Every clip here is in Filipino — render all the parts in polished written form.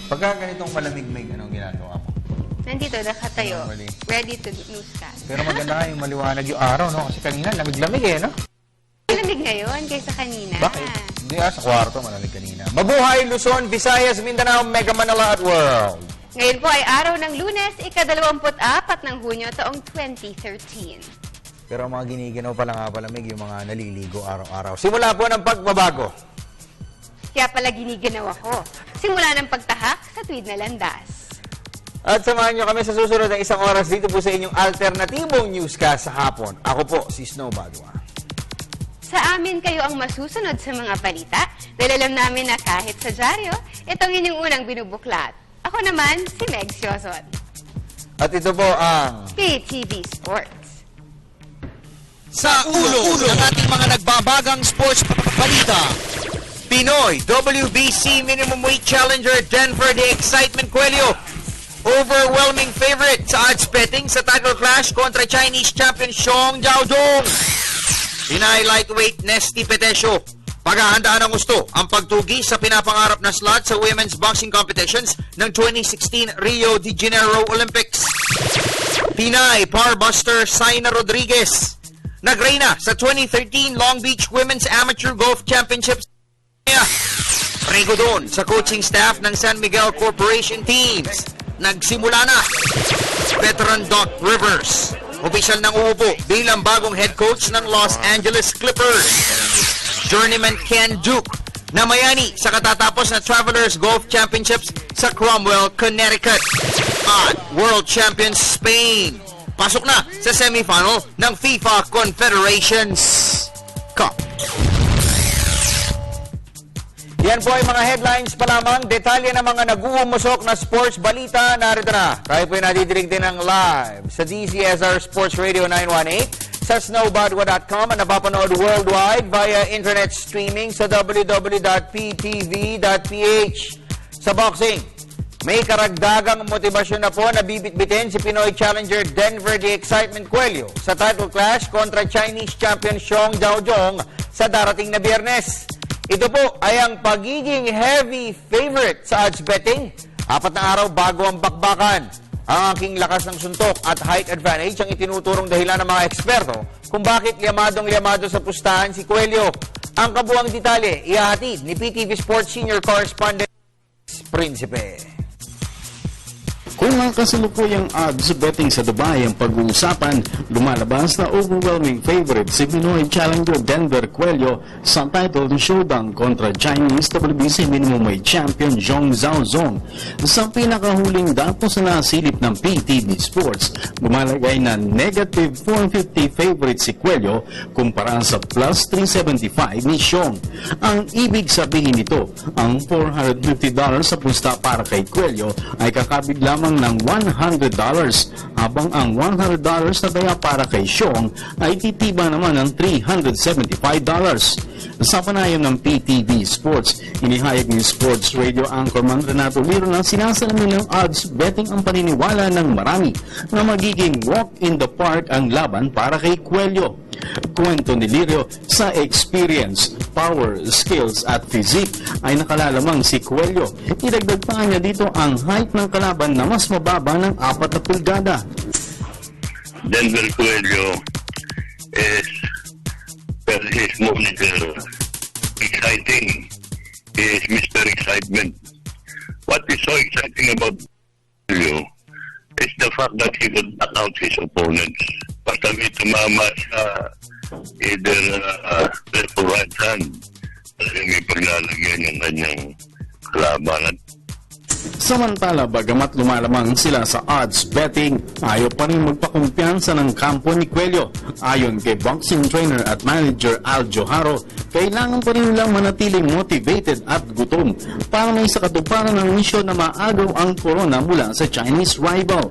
Pagka ganitong malamig-mig, anong ginagawa mo? Nandito, nakatayo. Normally. Ready to newscast. Pero maganda nga yung maliwanag yung araw, no? Kasi kanina, lamig-lamig eh, no? Malamig ngayon kaysa kanina. Bakit? Hindi sa kwarto, malamig kanina. Mabuhay Luzon, Visayas, Mindanao, Mega Manila at World. Ngayon po ay araw ng Lunes, ika-24 ng Hunyo, taong 2013. Pero ang mga giniginaw pala nga palamig yung mga naliligo araw-araw. Simula po ng pagbabago. Kaya pala giniginaw ako. Simula ng pagtahak sa tuwid na landas. At samahan nyo kami sa susunod na isang oras dito po sa inyong alternatibong newscast sa hapon. Ako po, si Snow Badua. Sa amin kayo ang masusunod sa mga balita dahil alam namin na kahit sa dyaryo, itong inyong unang binubuklat. Ako naman, si Meg Siozon. At ito po ang PTV Sports. Sa ulo ng ating mga nagbabagang sports balita. Pinoy WBC Minimum Weight Challenger Denver The Excitement Coelho. Overwhelming favorite sa odds betting sa title clash kontra Chinese champion Xiong Jiaodong. Pinay lightweight Nesty Petesio. Paghahandaan ng gusto ang pagtugi sa pinapangarap na slot sa women's boxing competitions ng 2016 Rio de Janeiro Olympics. Pinay powerbuster Saina Rodriguez. Nagreyna sa 2013 Long Beach Women's Amateur Golf Championships. Rego doon sa coaching staff ng San Miguel Corporation Teams. Nagsimula na. Veteran Doc Rivers. Opisyal ng uupo bilang bagong head coach ng Los Angeles Clippers. Journeyman Ken Duke na mayani sa katatapos na Travelers Golf Championships sa Cromwell, Connecticut. At World Champions Spain. Pasok na sa semifinal ng FIFA Confederations Cup. Yan po ay mga headlines pa lamang. Detalye ng mga nag-uumusok na sports balita. Narito na. Tayo po yung nadidinig din ng live sa DCSR Sports Radio 918, sa snowbadwa.com at napapanood worldwide via internet streaming sa www.ptv.ph. Sa boxing, may karagdagang motibasyon na po na bibit-bitin si Pinoy Challenger Denver The Excitement Coelho sa title clash kontra Chinese champion Xiong Jiaodong sa darating na Biyernes. Ito po ay ang pagiging heavy favorite sa odds betting. 4 na araw bago ang bakbakan. Ang aking lakas ng suntok at height advantage ang itinuturong dahilan ng mga eksperto kung bakit liamadong-liamado sa pustahan si Coelho. Ang kabuang detalye, ihahatid ni PTV Sports Senior Correspondent Prinsipe. Kung ang kasalukuyang odds betting sa Dubai ang pag-uusapan, lumalabas na overwhelming favorite si Pinoy Challenger Denver Coelho sa title showdown kontra Chinese WBC Minimum Weight Champion Xiong Jiaodong. Sa pinakahuling datos na nasilip ng PTV Sports, lumalagay na negative 450 favorite si Coelho kumpara sa plus 375 ni Xiong. Ang ibig sabihin nito, ang $450 sa pusta para kay Coelho ay kakabig lamang ng $100 habang ang $100 na daya para kay Xiong ay titiba naman ng $375. Sa panayam ng PTV Sports, inihayag ni Sports Radio anchorman Renato Liro na sinasalamin ng odds betting ang paniniwala ng marami na magiging walk in the park ang laban para kay Coelho. Kwento ni Lirio, sa experience, power, skills at physique ay nakalalamang si Coelho. Idagdag pa niya dito ang height ng kalaban na mas mababa ng 4 na pulgada. Denver Coelho is, per his moniker, exciting. He is Mr. Excitement. What is so exciting about Coelho is the fact that he could knock out his opponents. Basta may tumama sa either left or right hand. Kasi may paglalagyan yung kanyang kalaban. Samantala, bagamat lumalamang sila sa odds betting, ayaw pa rin magpakumpiyansa ng kampo ni Coelho. Ayon kay boxing trainer at manager Al Joharo, kailangan pa rin nilang manatiling motivated at gutom para may sa katuparan ng misyon na maagaw ang corona mula sa Chinese rival.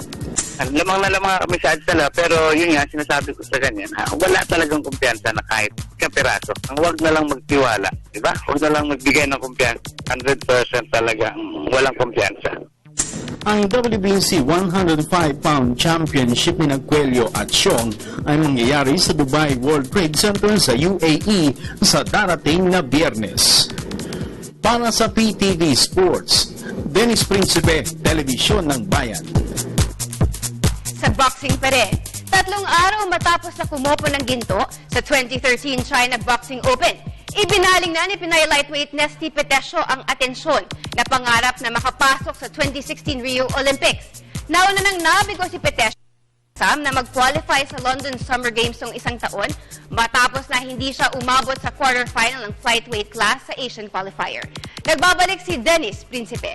Lamang na lamang kami sa ads nila, pero yun nga, sinasabi ko sa ganyan, wala talagang kumpiyansa na kahit kapiraso. Ang huwag na lang magtiwala, di ba? Huwag na lang magbigay ng kumpiyansa. 100% talaga walang kumpiyansa. Ang WBC 105-pound championship ni Coelho at Xiong ay mangyayari sa Dubai World Trade Center sa UAE sa darating na Biyernes. Para sa PTV Sports, Dennis Principe, Telebisyon ng Bayan. Sa boxing pa rin, 3 araw matapos na kumopo ng ginto sa 2013 China Boxing Open, ibinaling na ni Pinoy lightweight Nesty Petesio ang atensyon na pangarap na makapasok sa 2016 Rio Olympics. Nauna nang nabigo si Petesio na mag-qualify sa London Summer Games noong isang taon matapos na hindi siya umabot sa quarterfinal ng flyweight class sa Asian qualifier. Nagbabalik si Dennis Principe.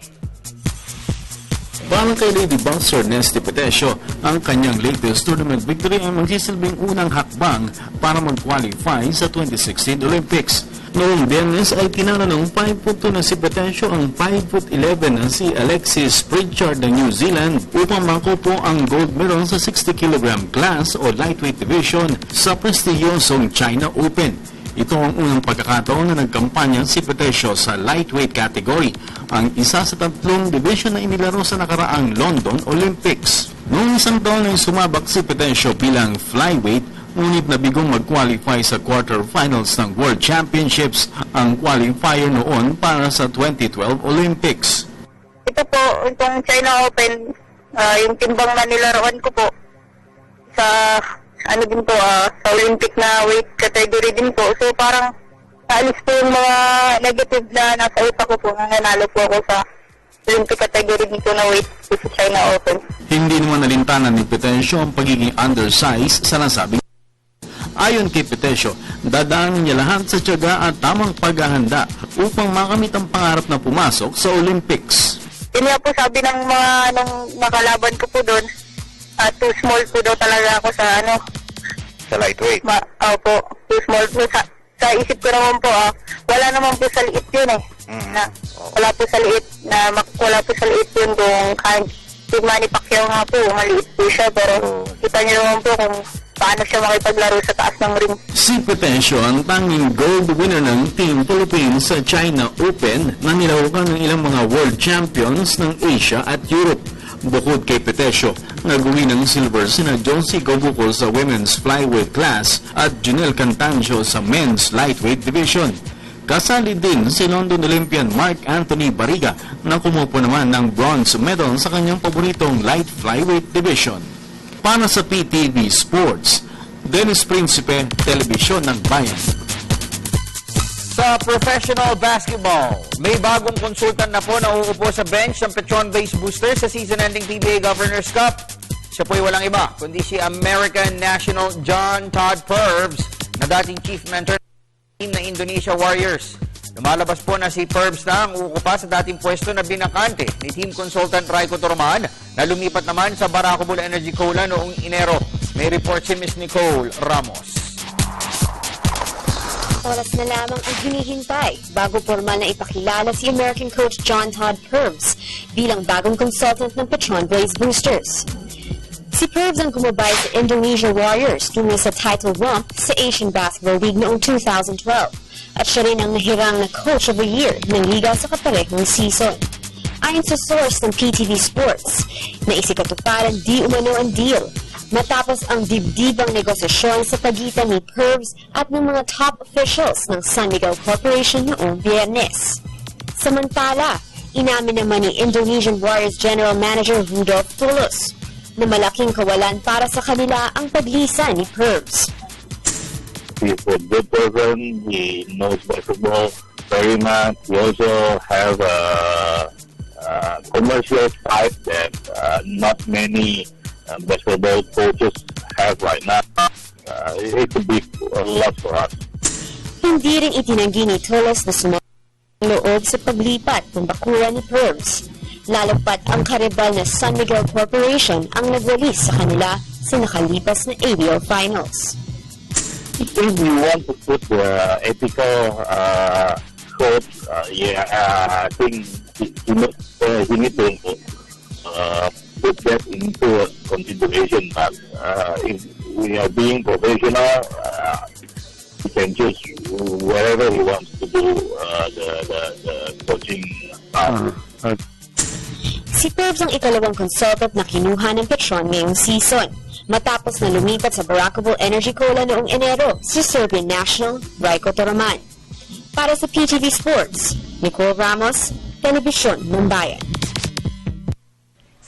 Para kay Lady Boxer Nesty Petesio, ang kanyang latest tournament victory ay magsisilbing unang hakbang para mag-qualify sa 2016 Olympics. Noong Biyernes ay tinalo ng 5'2" na si Petesio ang 5'11" na si Alexis Pritchard ng New Zealand upang makupo ang gold medal sa 60 kg class o lightweight division sa prestigyosong China Open. Ito ang unang pagkakataon na nagkampanya si Petesio sa lightweight category, ang isa sa 3 division na inilaro sa nakaraang London Olympics. Noong isang taon ay sumabak si Petesio bilang flyweight, ngunit nabigong mag-qualify sa quarterfinals ng World Championships, ang qualifier noon para sa 2012 Olympics. Ito po, itong China Open, yung timbang na nilaruan ko po sa din po, sa Olympic na weight category din po. So parang naalis po yung mga negative na nasa utak ko po, nanalo po ako sa Olympic category dito na weight sa China Open. Hindi naman nalintanan ni Petesio ang pagiging undersized sa nasabing. Ayon kay Petesio, dadaanin niya lahat sa tiyaga at tamang paghahanda upang makamit ang pangarap na pumasok sa Olympics. Yun nga po sabi ng mga nakalaban ko po doon, too small po daw talaga ako sa Sa lightweight. Opo, too small po. Sa isip ko naman po, wala naman po sa liit yun eh. Wala po sa liit yun kung si Manny Pacquiao nga po, maliit po siya, pero kita niyo naman po kung paano siya makipaglaro sa taas ng ring. Si Petesio ang tanging gold winner ng Team Philippines sa China Open na nilawakan ng ilang mga world champions ng Asia at Europe. Bukod kay Petesio, nag-uwi ng silver sina Josie Goguko sa women's flyweight class at Junel Cantancio sa men's lightweight division. Kasali din si London Olympian Mark Anthony Barriga na kumupo naman ng bronze medal sa kanyang paboritong light flyweight division. Para sa PTV Sports, Dennis Principe, Telebisyon ng Bayan. Sa professional basketball, may bagong konsultan na po na uupo sa bench ng Petron-based booster sa season-ending PBA Governors Cup. Siya po'y walang iba, kundi si American national John Todd Purbs na dating chief mentor ng team na Indonesia Warriors. Lumalabas po na si Purbs na ang uukupa sa dating pwesto na binakante ni team consultant Raiko Torman na lumipat naman sa Barako Bull Energy Cola noong Enero. May report si Ms. Nicole Ramos. Oras na lamang ang hinihintay bago formal na ipakilala si American coach John Todd Purbs bilang bagong consultant ng Petron Blaze Boosters. Si Purbs ang gumabay sa Indonesia Warriors tunay sa title romp sa Asian Basketball League noong 2012 at siya rin ang nahirang na Coach of the Year ng liga sa kaparehong season. Ayon sa source ng PTV Sports, naisikatuparan di umano ang deal matapos ang dibdibang negosasyon sa pagitan ni Purbs at ng mga top officials ng San Miguel Corporation noong Biyernes. Samantala, inamin naman ni Indonesian Warriors General Manager Rudolph Tulos na malaking kawalan para sa kanila ang paglisa ni Purbs. He's a good person. He knows basketball very much. He also has a commercial side that not many basketball coaches have right now. It could be a lot for us. Hindi rin itinanggi ni Tulos na sumama loob sa paglipat ng bakuran ni Purbs. Lalo pat ang karibal na San Miguel Corporation ang nagwalis sa kanila sa nakalipas na ABL Finals. I think we want to put the ethical coach. I think he need to put that into consideration. But if we are being professional, he can choose wherever he wants to do the coaching. Si Purbs ang ikalawang consultant na kinuha ng Petron ngayong season, matapos na lumipat sa Barako Bull Energy Cola noong Enero si Serbian national Raiko Torman. Para sa PTV Sports, Nicole Ramos, Telebisyon ng Bayan.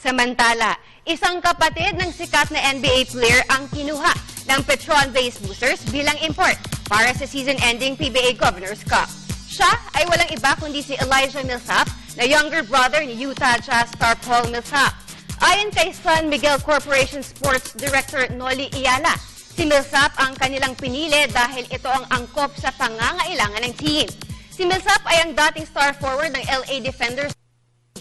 Samantala, isang kapatid ng sikat na NBA player ang kinuha ng Petron Blaze Boosters bilang import para sa season-ending PBA Governors Cup. Siya ay walang iba kundi si Elijah Millsap, na younger brother ni Utah Jazz star Paul Millsap. Ayon kay San Miguel Corporation Sports Director Noli Iyala, si Millsap ang kanilang pinili dahil ito ang angkop sa pangangailangan ng team. Si Millsap ay ang dating star forward ng LA Defenders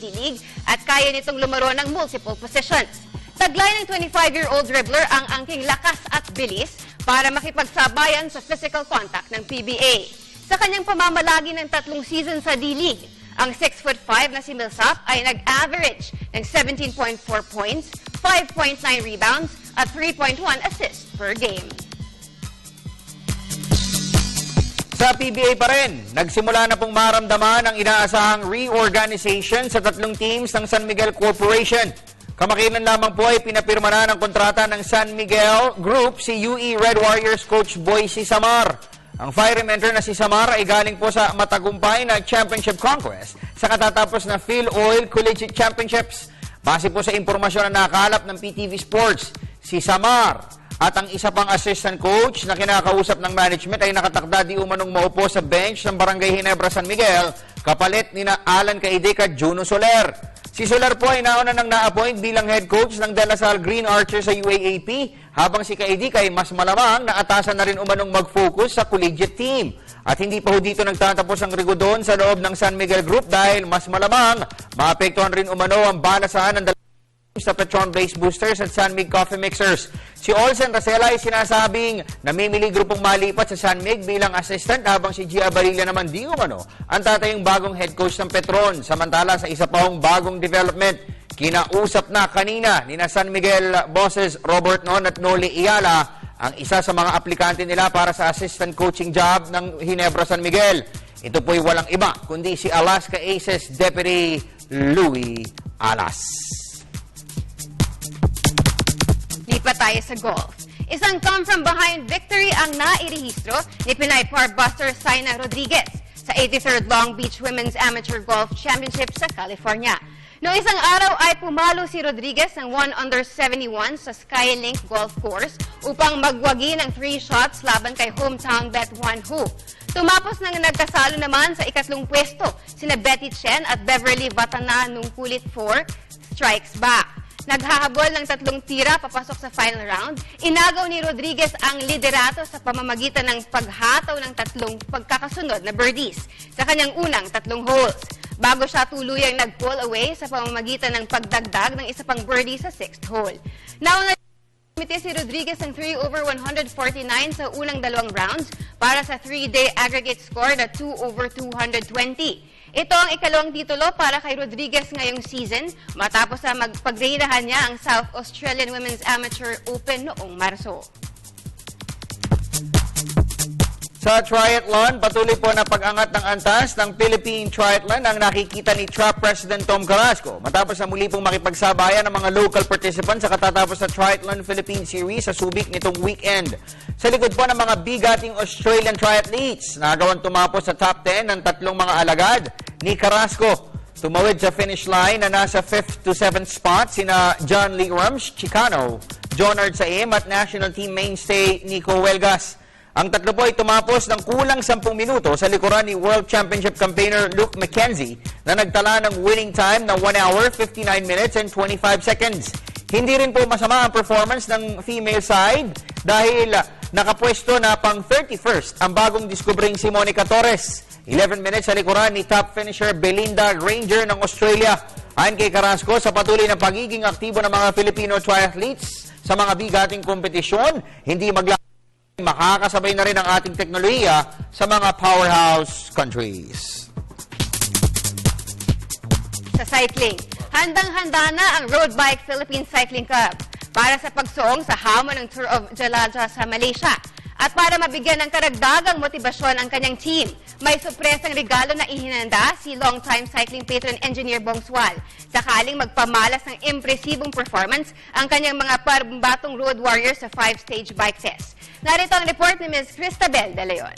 D-League at kaya nitong lumaro ng multiple positions. Taglay ng 25-year-old dribbler ang angking lakas at bilis para makipagsabayan sa physical contact ng PBA. Sa kanyang pamamalagi ng 3 season sa D-League, ang 6'5" na si Millsap ay nag-average ng 17.4 points, 5.9 rebounds at 3.1 assists per game. Sa PBA pa rin, nagsimula na pong maramdaman ang inaasahang reorganization sa 3 teams ng San Miguel Corporation. Kamakilan lamang po ay pinapirma na ng kontrata ng San Miguel Group si UE Red Warriors coach Boycie Samar. Ang fire mentor na si Samar ay galing po sa matagumpay na championship conquest sa katatapos na Phil Oil Collegiate Championships. Base po sa impormasyon na nakalap ng PTV Sports, si Samar at ang isa pang assistant coach na kinakausap ng management ay nakatakda di umanong maupo sa bench ng Barangay Ginebra San Miguel kapalit ni na Alan Caidic at Juno Soler. Si Soler po ay nauna nang na-appoint bilang head coach ng De La Salle Green Archers sa UAAP habang si Caidic ay mas malamang na atasan na rin umanong mag-focus sa collegiate team. At hindi pa ho dito nagtatapos ang rigodon sa loob ng San Miguel Group dahil mas malamang maapektuhan rin umano ang balasahan ng sa Petron Blaze Boosters at San Mig Coffee Mixers. Si Olsen Racela ay sinasabing namimili grupong malipat sa San Mig bilang assistant habang si Gia Barilla naman di umano ang tatayong bagong head coach ng Petron. Samantala sa isa pa hong bagong development, kinausap na kanina ni na San Miguel bosses Robert Non at Noli Iyala ang isa sa mga aplikante nila para sa assistant coaching job ng Ginebra San Miguel. Ito po'y walang iba kundi si Alaska Aces Deputy Louie Alas. Lipat tayo sa golf. Isang come-from-behind victory ang nairehistro ni Pinay Par Buster Saina Rodriguez sa 83rd Long Beach Women's Amateur Golf Championship sa California. Noong isang araw ay pumalo si Rodriguez ng 1-under-71 sa Skylink Golf Course upang magwagi ng 3 shots laban kay hometown Bet Wan Hu. Tumapos nang nagkasalo naman sa ikatlong pwesto sina Betty Chen at Beverly Batana nung kulit 4 strikes back. Naghahabol ng 3 tira papasok sa final round, inagaw ni Rodriguez ang liderato sa pamamagitan ng paghataw ng 3 pagkakasunod na birdies sa kanyang unang 3 holes. Bago siya tuluyang nag-pull away sa pamamagitan ng pagdagdag ng isa pang birdie sa 6th hole. Nauna si Rodriguez ng 3 over 149 sa unang 2 rounds para sa 3-day aggregate score na 2 over 220. Ito ang ikalawang titulo para kay Rodriguez ngayong season matapos na magpagreynahan niya ang South Australian Women's Amateur Open noong Marso. Sa triathlon, patuloy po na pag-angat ng antas ng Philippine Triathlon ang nakikita ni TRAP President Tom Carrasco matapos na muli pong makipagsabayan ng mga local participants sa katatapos sa Triathlon Philippine Series sa Subic nitong weekend. Sa likod po ng mga bigating Australian triathletes, nagawang tumapos sa top 10 ng 3 mga alagad ni Carrasco. Tumawid sa finish line na nasa 5th to 7th spot sina John Lee Rams, Chicano, Jonard Saim at national team mainstay Nico Huelgas. Ang 3 po ay tumapos ng kulang 10 minuto sa likuran ni World Championship campaigner Luke McKenzie na nagtala ng winning time na 1 hour, 59 minutes and 25 seconds. Hindi rin po masama ang performance ng female side dahil nakapwesto na pang 31st ang bagong diskubring si Monica Torres. 11 minutes sa likuran ni top finisher Belinda Granger ng Australia. Ayon kay Carrasco, sa patuloy na pagiging aktibo ng mga Filipino triathletes sa mga bigating kompetisyon, hindi makakasabay na rin ang ating teknolohiya sa mga powerhouse countries. Sa cycling, handang-handa na ang Road Bike Philippine Cycling Club para sa pagsuong sa hamon ng Tour of Jalajah sa Malaysia. At para mabigyan ng karagdagang motibasyon ang kanyang team, may surpresang regalo na ihinanda si longtime cycling patron engineer Bong Sual. Sakaling magpamalas ng impresibong performance ang kanyang mga parbatong road warriors sa 5-stage bike test. Narito ang report ni Ms. Cristabel De Leon.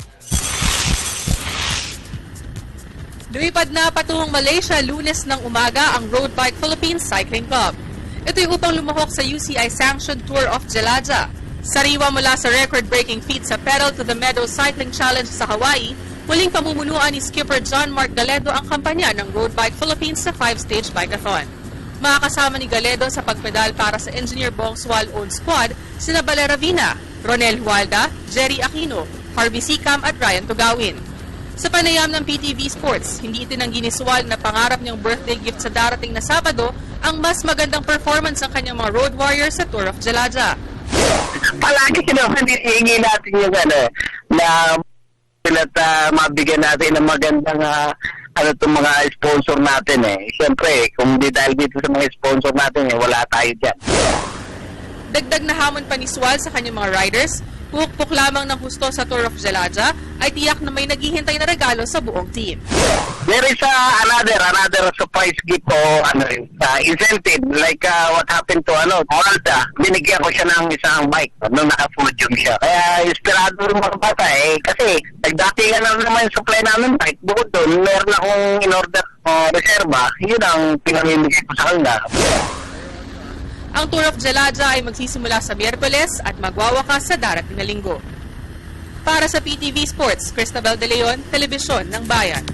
Lumipad na patungong Malaysia Lunes ng umaga ang Road Bike Philippines Cycling Club. Ito'y upang lumahok sa UCI-sanctioned Tour of Jalaja. Sariwa mula sa record-breaking feat sa Pedal to the Meadows Cycling Challenge sa Hawaii, muling pamumunuan ni skipper John Mark Galedo ang kampanya ng Road Bike Philippines sa 5-stage bikeathon. Makakasama ni Galedo sa pagpedal para sa Engineer Bong Swal-owned squad sina Valera Vina, Ronel Hualda, Jerry Aquino, Harvey Sicam at Ryan Tugawin. Sa panayam ng PTV Sports, hindi itinanggi ni Swal na pangarap niyang birthday gift sa darating na Sabado ang mas magandang performance ng kanyang mga road warriors sa Tour of Jalaja. Palagi hinihingi natin yung na mabigyan natin ng magandang itong mga sponsor natin Siyempre, kung di dahil dito sa mga sponsor natin wala tayo dyan. Dagdag na hamon pa ni Swal sa kanyang mga riders, pukpok lamang ng husto sa Tour of Jalaja ay tiyak na may naghihintay na regalo sa buong team. There is another surprise gift o incentive like what happened to Malta. Binigyan ko siya ng isang bike nung naka-podium siya. Kaya inspirado rin mga bata kasi nagdatingan na naman yung supply namin bike. Bukod doon, meron akong in-order reserva. Yun ang pinamimigay ko sa kanila. Ang Tour of Jalaja ay magsisimula sa Miyerkules at magwawakas sa darating na linggo. Para sa PTV Sports, Cristabel De Leon, Telebisyon ng Bayan.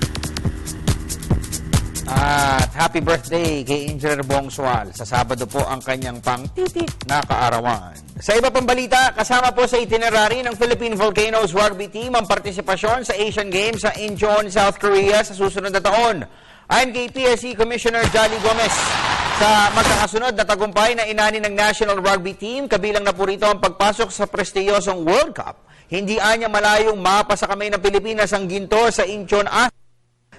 At happy birthday kay Engineer Bong Swal. Sa Sabado po ang kanyang pang-titik na kaarawan. Sa iba pang balita, kasama po sa itinerary ng Philippine Volcanoes Rugby Team ang partisipasyon sa Asian Games sa Incheon, South Korea sa susunod na taon. Ayon kay PSC Commissioner Jolly Gomez, sa magkakasunod na tagumpay na inani ng National Rugby Team, kabilang na po rito ang pagpasok sa prestiyosong World Cup. Hindi anya malayong mapa sa kamay ng Pilipinas ang ginto sa Incheon.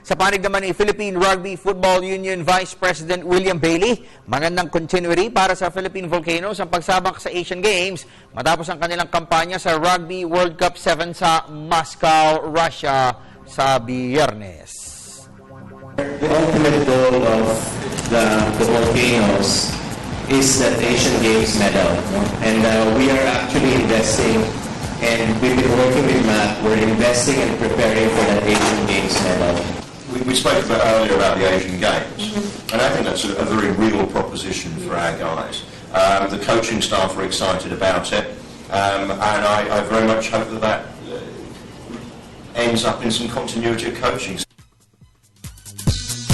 Sa panig naman ni Philippine Rugby Football Union Vice President William Bailey, magandang continuity para sa Philippine Volcanoes ang pagsabak sa Asian Games matapos ang kanilang kampanya sa Rugby World Cup 7 sa Moscow, Russia sa Biyernes. The ultimate goal of the volcanoes is that Asian Games medal. And we are actually investing, and we've been working with Matt, we're investing and preparing for that Asian Games medal. We spoke earlier about the Asian Games, and I think that's a very real proposition for our guys. The coaching staff are excited about it, and I very much hope that ends up in some continuity of coaching.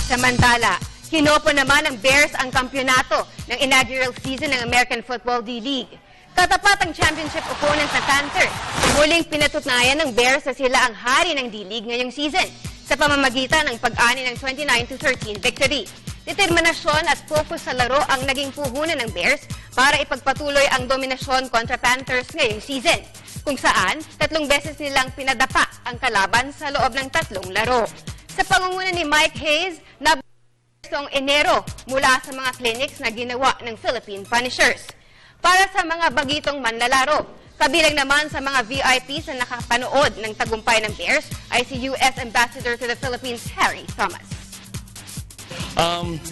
Samantala, hinopo naman ng Bears ang kampyonato ng inaugural season ng American Football D-League. Katapat ang championship opponent na Panthers. Muling pinatunayan ng Bears na sila ang hari ng D-League ngayong season sa pamamagitan ng pag-ani ng 29-13 victory. Determinasyon at focus sa laro ang naging puhunan ng Bears para ipagpatuloy ang dominasyon kontra Panthers ngayong season, kung saan 3 beses nilang pinadapa ang kalaban sa loob ng 3 laro. Sa pangunguna ni Mike Hayes, noong Enero mula sa mga clinics na ginawa ng Philippine Punishers. Para sa mga bagitong manlalaro, kabilang naman sa mga VIPs na nakapanood ng tagumpay ng Bears ay si U.S. Ambassador to the Philippines, Harry Thomas.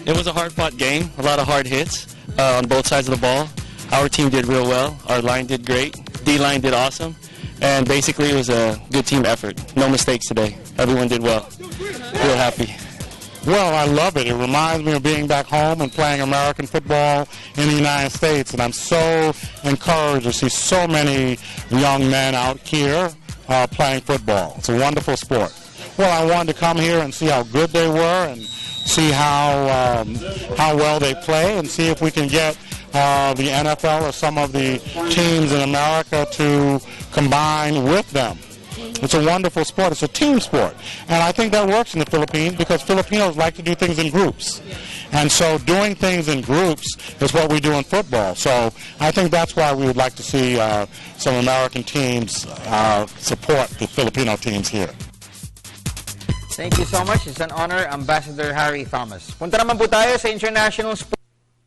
It was a hard-fought game, a lot of hard hits on both sides of the ball. Our team did real well. Our line did great. D-line did awesome. And basically, it was a good team effort. No mistakes today. Everyone did well. Real happy. Well, I love it. It reminds me of being back home and playing American football in the United States. And I'm so encouraged to see so many young men out here playing football. It's a wonderful sport. Well, I wanted to come here and see how good they were and see how well they play and see if we can get the NFL or some of the teams in America to combine with them. It's a wonderful sport. It's a team sport. And I think that works in the Philippines because Filipinos like to do things in groups. And so doing things in groups is what we do in football. So I think that's why we would like to see some American teams support the Filipino teams here. Thank you so much. It's an honor, Ambassador Harry Thomas. Punta naman po tayo sa International Sports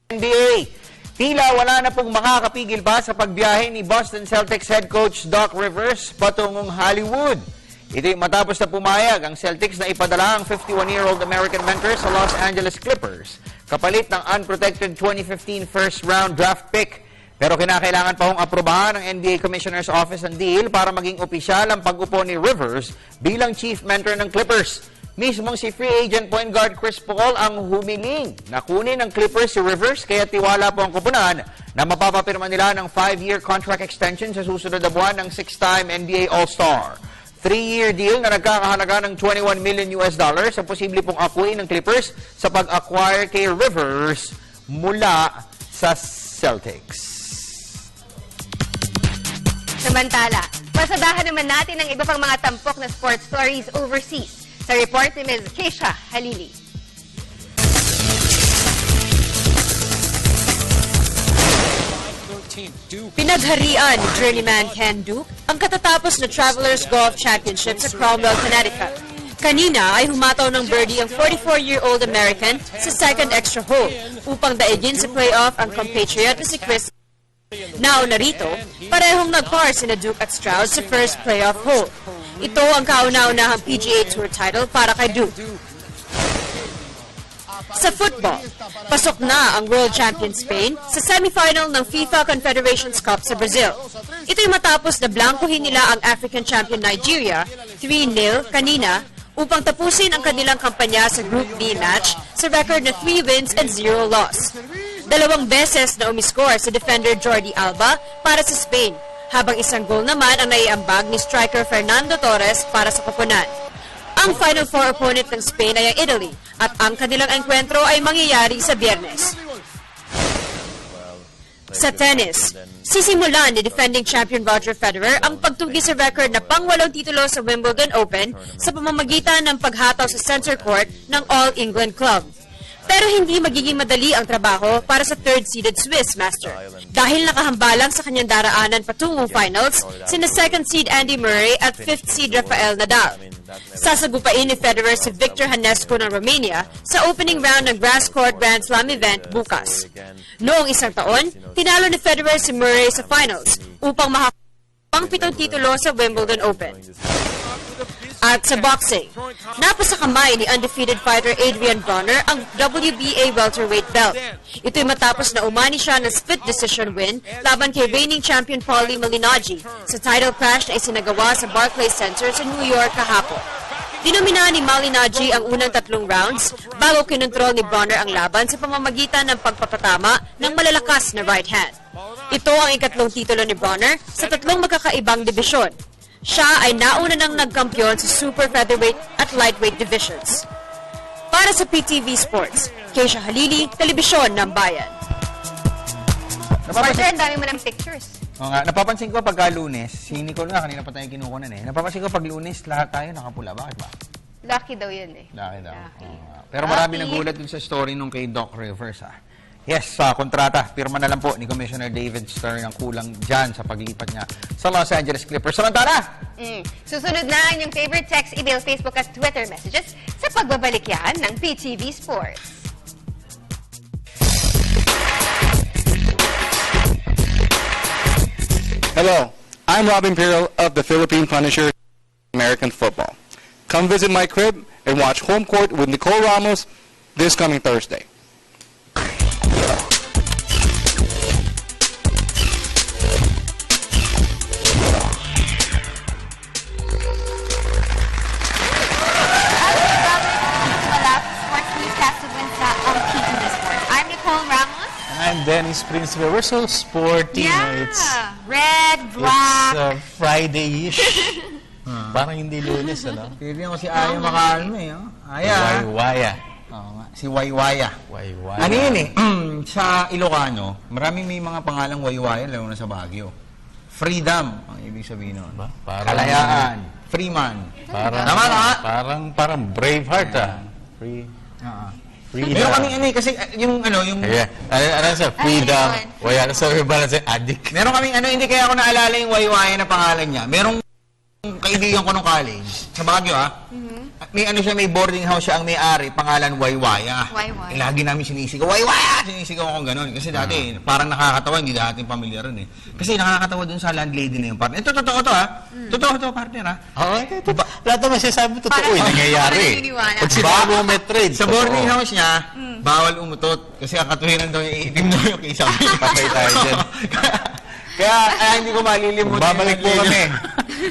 NBA. Tila wala na pong makakapigil pa sa pagbiyahe ni Boston Celtics head coach Doc Rivers patungong Hollywood. Ito'y matapos na pumayag ang Celtics na ipadala ang 51-year-old American mentor sa Los Angeles Clippers kapalit ng unprotected 2015 first-round draft pick. Pero kinakailangan pa hong aprobahan ng NBA Commissioner's Office ang deal para maging opisyal ang pag-upo ni Rivers bilang chief mentor ng Clippers. Mismong si free agent point guard Chris Paul ang humiling na kunin ng Clippers si Rivers, kaya tiwala po ang kupunan na mapapapirma nila ng 5-year contract extension sa susunod na buwan ng 6-time NBA All-Star. 3-year deal na nagkakahalaga ng $21 million ang posible pong akuin ng Clippers sa pag-acquire kay Rivers mula sa Celtics. Samantala, pasadahan naman natin ang iba pang mga tampok na sports stories overseas. Sa report ni Ms. Keisha Halili. Pinagharian ni journeyman Ken Duke ang katatapos na Travelers Golf Championship sa Cromwell, Connecticut. Kanina ay humataw ng birdie ang 44-year-old American sa second extra hole upang daigin sa playoff ang compatriot na si Chris. Nauna rito, parehong nag-par sina Duke at Stroud sa first playoff hole. Ito ang kauna-unahang PGA Tour title para kay Duke. Sa football, pasok na ang world champion Spain sa semifinal ng FIFA Confederations Cup sa Brazil. Ito'y matapos na blankuhin nila ang African champion Nigeria 3-0 kanina upang tapusin ang kanilang kampanya sa Group B match sa record na 3 wins and 0 loss. 2 beses na umiscore si defender Jordi Alba para sa Spain, habang isang goal naman ang naiambag ni striker Fernando Torres para sa koponan. Ang Final Four opponent ng Spain ay ang Italy at ang kanilang enkwentro ay mangyayari sa Biyernes. Sa tennis, sisimulan ni defending champion Roger Federer ang pagtugi sa record na pang-8 titulo sa Wimbledon Open sa pamamagitan ng paghataw sa center court ng All England Club. Pero hindi magiging madali ang trabaho para sa third-seeded Swiss master dahil nakahambalang sa kanyang daraanan patungong finals sina second-seed Andy Murray at fifth-seed Rafael Nadal. Sasagupain ni Federer si Victor Hanescu ng Romania sa opening round ng grass court Grand Slam event bukas. Noong isang taon, tinalo ni Federer si Murray sa finals upang makakuha ang 7 titulo sa Wimbledon Open. At sa boxing, napasakamay ni undefeated fighter Adrian Bronner ang WBA welterweight belt. Ito'y matapos na umani siya ng split decision win laban kay reigning champion Paulie Malignaggi sa title clash na isinagawa sa Barclays Center sa New York kahapon. Dinomina ni Malignaggi ang unang 3 rounds bago kinontrol ni Bronner ang laban sa pamamagitan ng pagpapatama ng malalakas na right hand. Ito ang ikatlong titulo ni Bronner sa 3 magkakaibang dibisyon. Siya ay nauna nang nagkampiyon sa super featherweight at lightweight divisions. Para sa PTV Sports, Keisha Halili, Telebisyon ng Bayan. Partner, ang dami mo ng pictures. O nga, napapansin ko pagka Lunes, si Nicole nga kanina pa tayo kinukunan eh. Napapansin ko pag Lunes, lahat tayo nakapula. Bakit ba? Lucky daw yun eh. Lucky daw. Pero marami nagulat dun sa story nung kay Doc Rivers Yes, kontrata. Pirma na lang po ni Commissioner David Stern ang kulang dyan sa paglipat niya sa Los Angeles Clippers. Samantala! Susunod na ang inyong favorite text, email, Facebook at Twitter messages sa pagbabalik yan ng PTV Sports. Hello, I'm Rob Imperial of the Philippine Punisher American Football. Come visit my crib and watch Home Court with Nicole Ramos this coming Thursday. I'm Dennis Principe. We're so sporty. Yeah. It's red, black. It's Friday-ish. Parang hindi Lunes, ano? Pili ko si Aya Makalme, Aya. Waywaya. Oo nga, si Waywaya. Waywaya. Ano yun eh? Sa Ilocano, maraming may mga pangalang Waywaya, lalo na sa Baguio. Freedom, ang ibig sabihin nun. Kalayaan. Freeman. Parang Braveheart, Free. Meron kaming kasi yung Ano sa freedom? Wala sa balance addict. Meron kaming hindi kaya ako naalala yung Waywaya na pangalan niya. Merong kaibigan ko nung college sa Baguio may may boarding house siya ang may-ari, pangalan Waywaya. Lagi namin sinisigaw, Waywaya! Sinisigaw ako gano'n. Kasi dati, parang nakakatawa, hindi dati pamilyar rin eh. Kasi nakakatawa dun sa landlady na yung partner. Ito, totoo to Totoo to, partner Lahat naman sasabi totoo nangyayari. Bago may trade. Sa boarding house niya, bawal umutot. Kasi kakatuhinan daw yung itim daw yung isa. Patay tayo dyan. Kaya hindi ko malilimutin. Babalik po kami.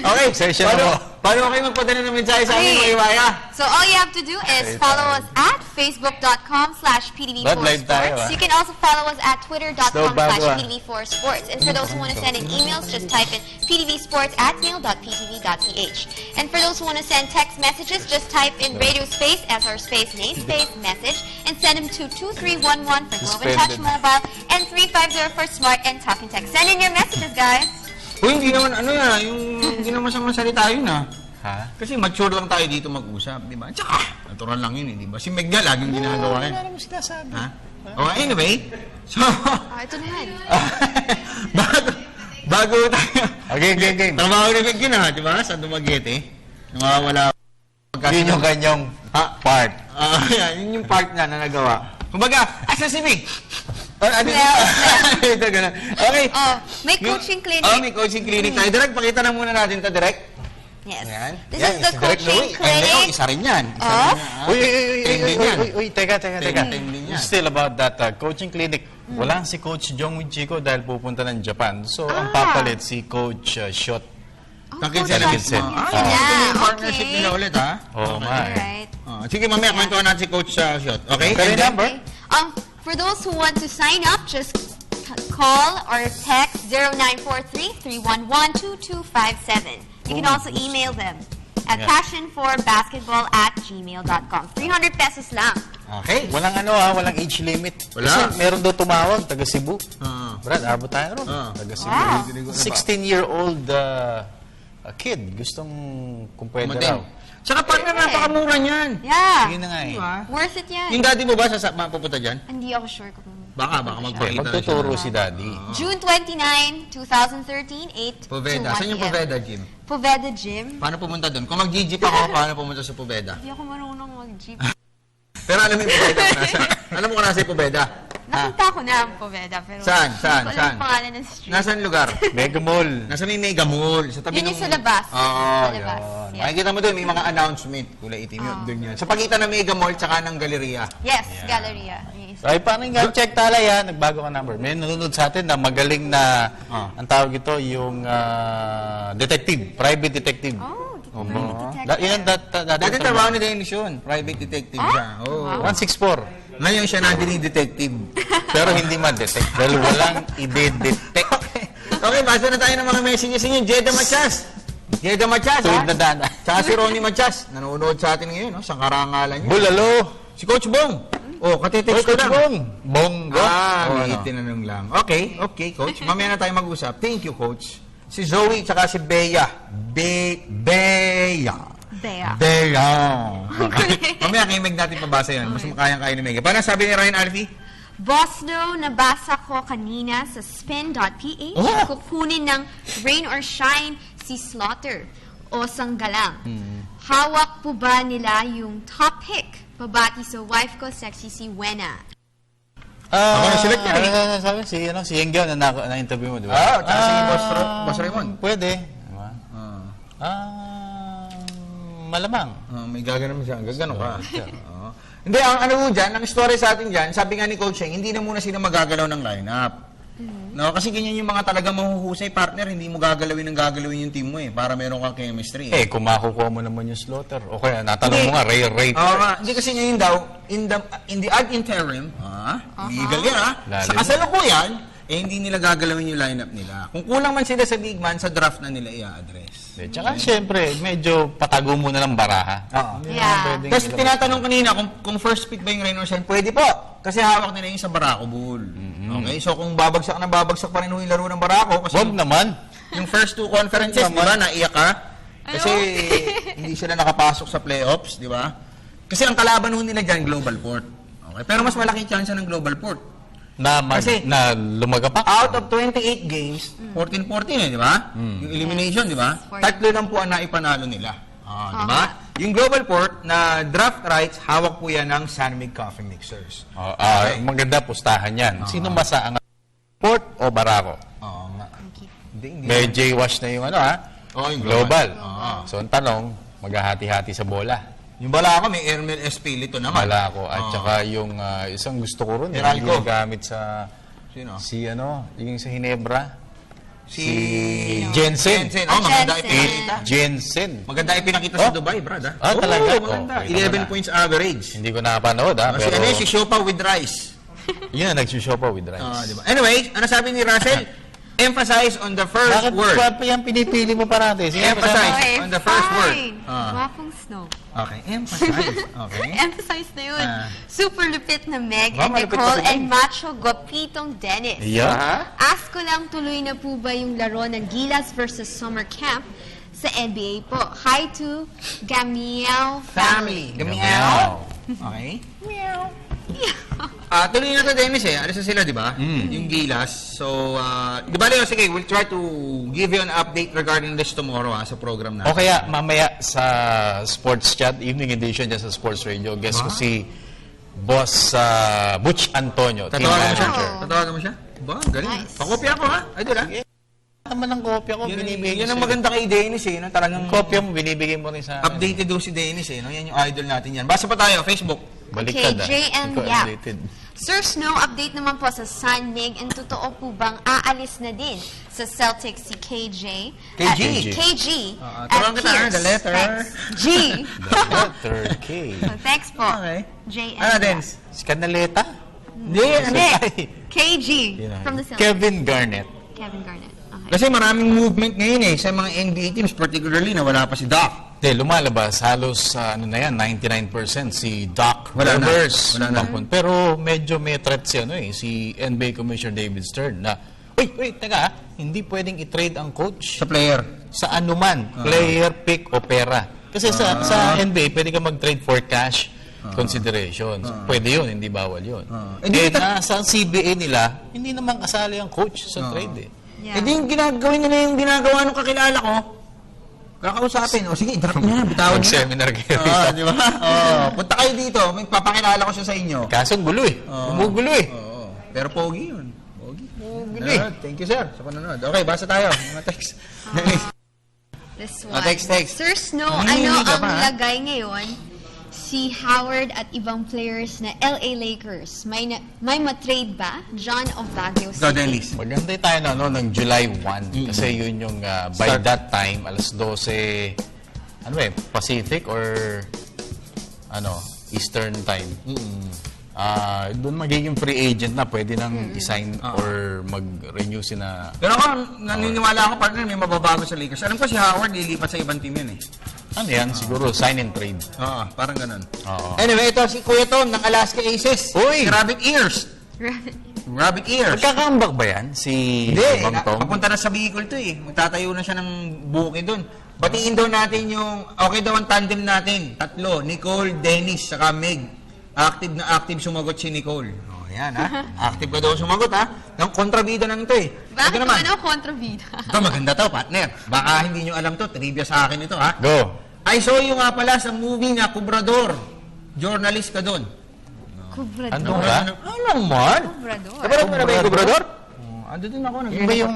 Okay, session mo. paano kayo magpadala ng mensahe sa amin, Okay. Maiwaya? So all you have to do is follow us at facebook.com/PTV4Sports. You can also follow us at twitter.com/PTV4Sports. And for those who want to send in emails, just type in ptvsports@mail.ptv.ph. And for those who want to send text messages, just type in radio space, SR space, name space, message, and send them to 2311 for Globe and Touch Mobile and 350 for Smart and Talking Text. Send in your messages, guys. Uy, hindi naman, hindi naman masamang salita yun, ha? Kasi mature lang tayo dito mag-usap, di ba? Tsaka, natural lang yun, di ba? Si Meg nga, laging ginagawa yun. Wala naman sinasabi. Ha? Oh, anyway, so, Ito na yan. bago tayo, Okay. trabaho ni Meg yun, ha? Di ba? Sa Dumaguete. Nawawala. Yun yung kanyang part. Yun yung part na nagawa. Kumbaga, asa si Meg? Ito, gano'n. Okay. May coaching clinic. May coaching clinic tayo. Direk, pakita na muna natin ito, Direk. Yes. Yan. This is the coaching clinic. Isa rin yan. Uy, teka. Trending yan. Still about that coaching clinic. Walang si Coach Jongwon Chico dahil pupunta ng Japan. So, ang papalit si Coach Shot. Kakilsen. Kakilsen. Ito yung partnership nila ulit, ha? Oo, Alright. Sige, mamaya, kwentuhan natin si Coach Shot. Okay? Pero yung number? For those who want to sign up, just call or text 0943-311-2257. You can also email them at passionforbasketball@gmail.com. 300 pesos lang. Okay. Walang walang age limit. Wala. Kasi meron daw tumawag, taga Cebu. Brad, abot tayo ron. Taga Cebu. Wow. 16-year-old kid. Gustong kung pwede raw. Tsaka partner, napakamura niyan. Yeah. Sige na nga eh. Worth it yan. Yung daddy mo ba mapupunta dyan? Hindi ako sure kung... Baka magpakita na Magtuturo siya. si Daddy. June 29, 2013, 8 Poveda. to 1 Saan yung p.m. Poveda, Jim? Poveda Gym. Paano pumunta doon? Kung mag-jeep ako, paano pumunta sa Poveda? Hindi ako marunong mag-jeep. Pero alam mo yung Poveda kung nasa. Alam mo kung nasa yung Poveda? Nakita ko na ang Poveda, pero... Saan? Hindi ko alam yung pangalan ng street. Nasaan lugar? Mega Mall. Nasa may Mega Mall. Sa tabi Yun yung sa labas. Oo, Sa labas. yun. Yeah. Makikita mo doon, may mga announcement. Kulay itim yun. Doon yun. Sa pagitan ng Mega Mall, tsaka ng Galleria. Yes, Galleria. Yes. Ay, paano yung check tala yan? Nagbago ka number. May nanonood sa atin na magaling na, ang tawag ito, yung detective, private detective. Oh, detective. Yan, Dati trabaho ni Dennis yun. Private detective siya. Oh. 164. Ngayon siya na detective. Pero hindi ma-detect. Dahil walang ide-detect. Okay, basa na tayo ng mga messages niyo. Jeda Machas. Jeda Machas, Tuwid na dana. Tsaka si Ronnie Machas. Nanonood sa atin ngayon, no? Sa karangalan niyo. Bulalo. Si Coach Bong. Oh, katitext ko Coach lang. Bong. Bonggo. May tinanong lang. Okay, Coach. Mamaya na tayo mag-usap. Thank you, Coach. Si Zoe, tsaka si Bea. Bea. Mamaya kay Meg natin pabasa yan. Mas makayang-kaya ni Meg. Paano sabi ni Ryan Alfie? Bosno, nabasa ko kanina sa spin.ph. Kukunin ng Rain or Shine si Slaughter o Sanggalang. Hawak po ba nila yung top pick? Pabati sa wife ko, sexy si Wena. Ako na-select yan eh. Sabi, si Engel na-interview mo, di ba? Tsaka si Boss Raymond. Pwede. Diba? Malamang. May gaganon siya. Gaganon ka. Hindi, ang ano mo dyan, ang story sa atin dyan, sabi nga ni Coach Sheng, hindi na muna sila magagalaw ng lineup. No, kasi ganyan yung mga talagang mahuhusay partner, hindi mo gagalawin yung team mo para meron kang chemistry. Kung makukuha mo naman yung Slaughter, o kaya natanong mo nga, rate. Hindi kasi ngayon daw, in the ad interim, legal yan sa kasalukuyan, hindi nila gagalawin yung lineup nila. Kung kulang man sila sa big man, sa draft na nila i-address. Tsaka siyempre, medyo patago muna ng baraha. Yeah. Tapos tinatanong kanina kung first pick ba yung Rain or Shine, pwede po. Kasi hawak nila yung sa Barako Bull. Okay, so kung babagsak pa rin yung laro ng Barako. Kasi Wag naman. Yung first two conferences, di ba, naiyak ka? Kasi hindi sila nakapasok sa playoffs, di ba? Kasi ang kalaban nila dyan, Global Port. Okay, pero mas malaking chance ng Global Port. Na lumagapak. Out of 28 games, 14-14 di ba? Yung elimination, di ba? 3 lang po ang naipanalo nila. Di ba? Yung Global Port na draft rights, hawak po yan ng San Mig Coffee Mixers. Maganda pustahan yan. Sino masa ang Port o Barako? Oo nga. May J-Wash na yung yung Global. So ang tanong, maghahati-hati sa bola. Yung Barako, may Ermel Espilito naman. Barako. At saka yung isang gusto ko rin, yung ginagamit sa yung sa Hinebra. Si Jensen. Oh, maganda ipinakita. Jensen. Maganda ipinakita sa Dubai, brad. Talaga? Maganda. Okay, 11 points average. Hindi ko nakapanood, Si ano yun, si Shopa with rice. Yun ang nagsushopa with rice. Diba? Anyway, ano sabi ni Russell? Emphasize on the first word. Bakit yan pinipili mo parati? Sige, Emphasize on the first word. Gwapong Snow. Okay, emphasize. Okay. Emphasize na yun. Super lupit na Meg and malupit Nicole pa si and macho gwapitong Dennis. Yeah. Ask ko lang, tuloy na po ba yung laro ng Gilas versus Summer Camp sa NBA po? Hi to Gamiao family. Gamiao. Okay. Meow. Tuloy na to, Dennis eh. Alis na sila, di ba? Yung Gilas. So, di ba, Leo, sige, we'll try to give you an update regarding this tomorrow sa program natin. O kaya, mamaya sa Sports Chat, evening edition dyan sa Sports Radio, guest ko si Boss Butch Antonio. Tatawagan mo siya? Tatawagan mo siya? Ba, galing. Nice. Pakopya ako, ha? Idol, ha? Naman ang kopya ko, binibigay Yan ang maganda kay Dennis, eh. No? Talagang kopya mo, binibigay mo rin sa updated daw si Dennis, eh. No? Yan yung idol natin yan. Basa pa tayo, Facebook. Baliktad, Okay, JM Ikaw Yap. updated. Sir Snow, update naman po sa San Mig. And totoo po bang aalis na din sa Celtics si KJ? KG. KG. Turuan kita, the letter. G. The letter K. Thanks po. Okay. JM. Ano, Dennis? Si Canaleta? Hindi, KG. From the Celtics. Kevin Garnett. Kevin Garnett. Okay. Kasi maraming movement ngayon eh sa mga NBA teams, particularly na wala pa si Doc. Lumalabas, halos ano na yan, 99% si Doc Wala na. Rivers. Wala na. Pero medyo may threat si NBA Commissioner David Stern na, wait, teka, hindi pwedeng i-trade ang coach Sa player. sa anuman, player, pick, o pera. Kasi sa NBA, pwede ka mag-trade for cash considerations. Pwede yun, hindi bawal yun. Sa CBA nila, hindi naman kasali ang coach sa trade eh. Yeah. Hindi yung gagawin nila yung ginagawa nung kakilala ko. Kakausapin. O sige, drop niya. Bitawan niya. Seminar kayo. Di ba? Punta kayo dito. May papakilala ko siya sa inyo. Kaso gulo eh. Umugulo eh. Pero pogi yun. Pogi. Thank you, sir, sa panonood. Okay, basa tayo. Mga text. This one. Text. Sir Snow, Nanginginig ano ka ang pa, ha? lagay ngayon si Howard at ibang players na LA Lakers? May matrade ba? John of Baguio Ikaw, City. Dennis. Maganda tayo ng July 1 kasi yun yung by that time alas 12 Pacific or Eastern time. Doon magiging free agent na pwede nang i-sign or mag-renew sina. Pero ako, naniniwala ako, partner, may mababago sa Lakers. Alam ko si Howard, lilipat sa ibang team yan eh. Ano yan? Siguro sign and trade. Parang ganun. Oo. Anyway, ito si Kuya Tom ng Alaska Aces. Uy! Si Rabbit Ears. Rabbit Ears. Magkakambak ba yan? Si Hindi, Bang Tom? papunta na sa Bicol to eh. Magtatayo na siya ng bukid doon. Batiin daw natin yung, okay daw ang tandem natin. Tatlo, Nicole, Dennis, saka Meg. Active na active sumagot si Nicole. Yan ha. Active ka daw sumagot ha. Ng kontrabida ng ito eh. Bakit Ito naman. ano kontrabida? Ito maganda to, partner. Baka hindi nyo alam to. Trivia sa akin ito ha. Go! I saw you nga pala sa movie na Kubrador. Journalist ka doon. Kubrador. Ano ka? Alam man. Kubrador. Kapanood mo na ba yung Kubrador? Ando din ako. Yung ba yung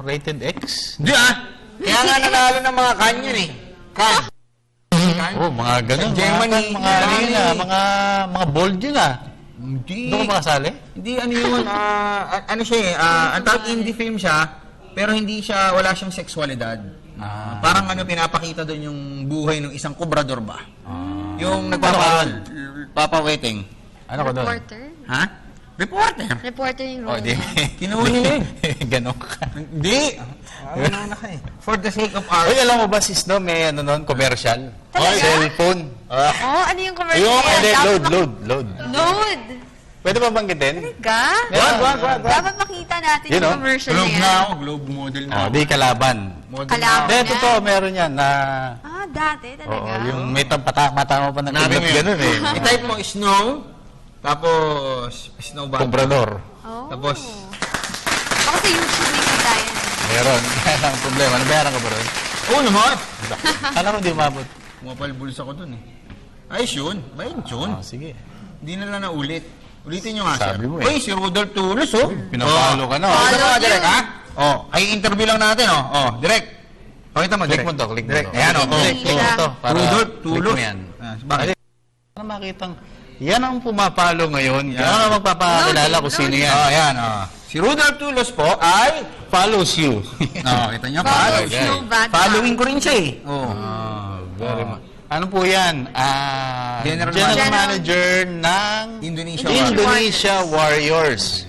rated X? Hindi ah. Kaya nga nanalo ng mga kan yun eh. Kan. Mga ganun. Germany. Mga bold yun Hindi. Doon ka makasali? Hindi, ano yun. Ano siya eh. Ang tawag indie film siya, pero wala siyang sexualidad. Parang pinapakita doon yung buhay ng isang kubrador ba? Yung nagpapawetting. Ano ka doon? Reporter? Ha? Reporter. Reporter yung role. Kinuha nila eh. Ganon ka. Hindi. For the sake of art. Uy, alam mo ba si Snow may commercial? Cellphone. Ano yung commercial? Load. Load! Pwede ba banggitin? Wag. Dapat makita natin yung commercial Globe niya. na ako. Globe model na. Di kalaban. Kalaban Hindi, yan. totoo, meron yan na... Dati talaga. yung may mata mo pa ng kulot ganun eh. I-type mo Snow, tapos Snow ba? Comprador. Tapos, Baka sa YouTube may kita yan. Meron. Kaya ang problema. Nabayaran ka ba ron? oo naman. Kala ko di umabot. Pumapalbuls ako dun eh. Ayos yun. Bayad yun. Sige. Hindi na lang naulit. Ulitin nyo nga, Sabi sir. mo eh. Uy, si Rudolph Tulos, oh. Pinapalo ka na. Pakita mo, direct, ha? Ay interview lang natin, direct. Pakita mo, Click direct. mo to, click mo Direct. to. Ayan, Click mo to. Para Rudolph click Tulos. mo yan. Bakit? Para makitang, yan ang pumapalo ngayon. Kaya nga magpapakilala ko sino yan. Ayan, Si Rudolph Tulos po ay Follows you. kita niyo, Follows follows. no bad Following ko rin siya eh. Very much. Ano po yan? General Manager ng Indonesia Warriors.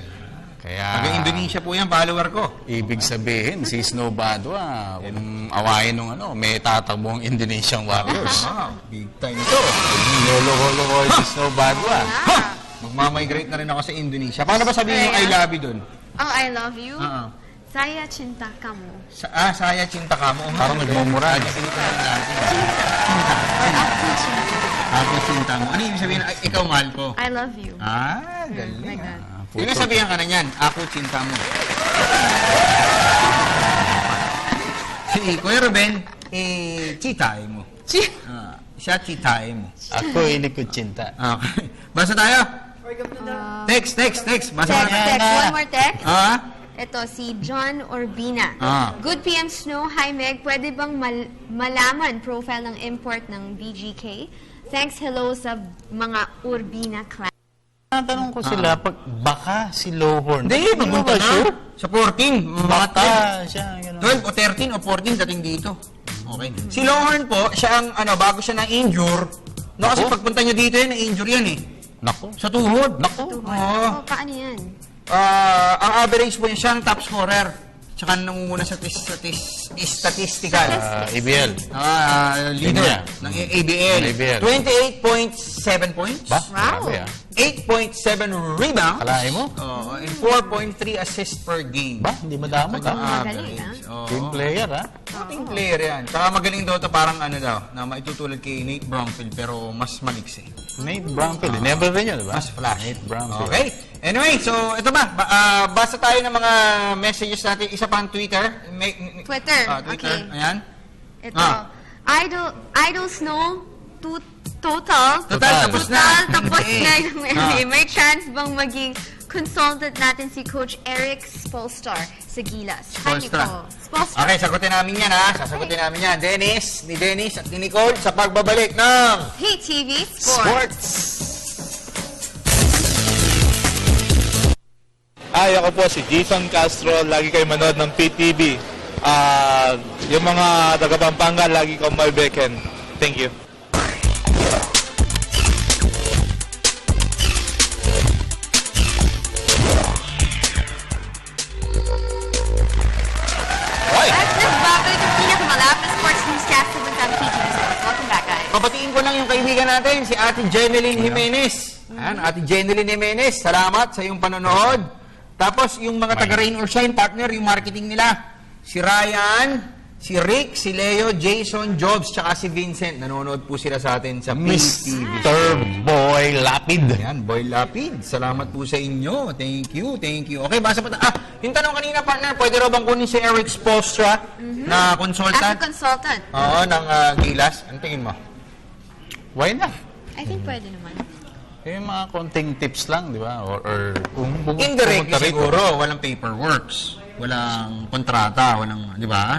Kaya Taga-Indonesia po yan, follower ko. ibig sabihin, si Snow Badwa, kung awayin nung may tatakbo ang Indonesian Warriors. Big time ito. Lolo-holo ko si Snow Badwa. Magmamigrate na rin ako sa Indonesia. Paano ba sabihin yung I love you dun? Oh, I love you. Saya cinta kamu. Saya cinta kamo. Parang nagmumura. Ako cinta mo. Ano yung sabihin? Ikaw mahal ko. I love you. Galing. Yung sabihan ka na yan, ako cinta mo. Si Kuya Ruben, chitay mo. Siya chitay mo. Ako inikot cinta. Okay. Basa tayo. Text. Basa Text. One more text. Ito, si John Orbina. Good PM Snow. Hi Meg, pwede bang malaman profile ng import ng BGK? Thanks, hello sa mga Urbina clan. Tanong ko sila, baka si Lowhorn. Hindi, pumunta na. Sa 14. Baka siya. 12 o 13 o 14 dating dito. Okay. Si Lowhorn po, siya ang, bago siya na-injure. No, kasi pagpunta niya dito yan, na-injure yan eh. Nako. Sa tuhod. Oh, paano yan? Ang average po niya, siya ang top scorer. Tsaka nangunguna sa statistical. ABL. Leader ng ABL. 28.7 points. Ba? Wow. Grabe, 8.7 rebounds. Kalahin mo? And 4.3 assists per game. Ba? Hindi madamot Magaling, Team player, Team player yan. Tsaka magaling daw ito parang na maitutulad kay Nate Bromfield pero mas maliksi. Nate Bromfield. Never rin yun, diba? Mas flash. Nate Bromfield. Okay. Anyway, so ito ba? Basa tayo ng mga messages natin. Isa pang Twitter. Twitter. Twitter. Okay. Ayan. Ito. Idol Snow. Total. Tapos na. Tapos na yung NBA. May chance bang maging consultant natin si Coach Eric Spolstar sa Gilas? Hi, Nicole. Spolstar. Okay, sagutin namin yan Sasagutin namin yan. Ni Dennis at ni Nicole sa pagbabalik ng Hey TV Sports. Ay, ako po si Jason Castro. Lagi kayo manood ng PTV. Yung mga taga Pampanga, lagi ko may beken. Thank you. At nagbabalik ang pinakamalap na sports newscast sa Bansang PTV Sports. Welcome back, guys. Papatiin ko lang yung kaibigan natin, si Ate Jeneline Jimenez. Ayan, Ate Jeneline Jimenez, salamat sa iyong panonood. Tapos yung mga taga Rain or Shine partner, yung marketing nila. Si Ryan, si Rick, si Leo, Jason, Jobs, tsaka si Vincent. Nanonood po sila sa atin sa PTV. Mr. Boy Lapid. Ayan, Boy Lapid. Salamat po sa inyo. Thank you. Okay, basa pa yung tanong kanina, partner, pwede raw bang kunin si Eric Spolstra na consultant? As a consultant. Oo, ng Gilas. Ano tingin mo? Why not? I think pwede naman. Yung mga konting tips lang, di ba? Or kung Indirectly pumunta rito. siguro, walang paperworks. Walang kontrata, walang, di ba?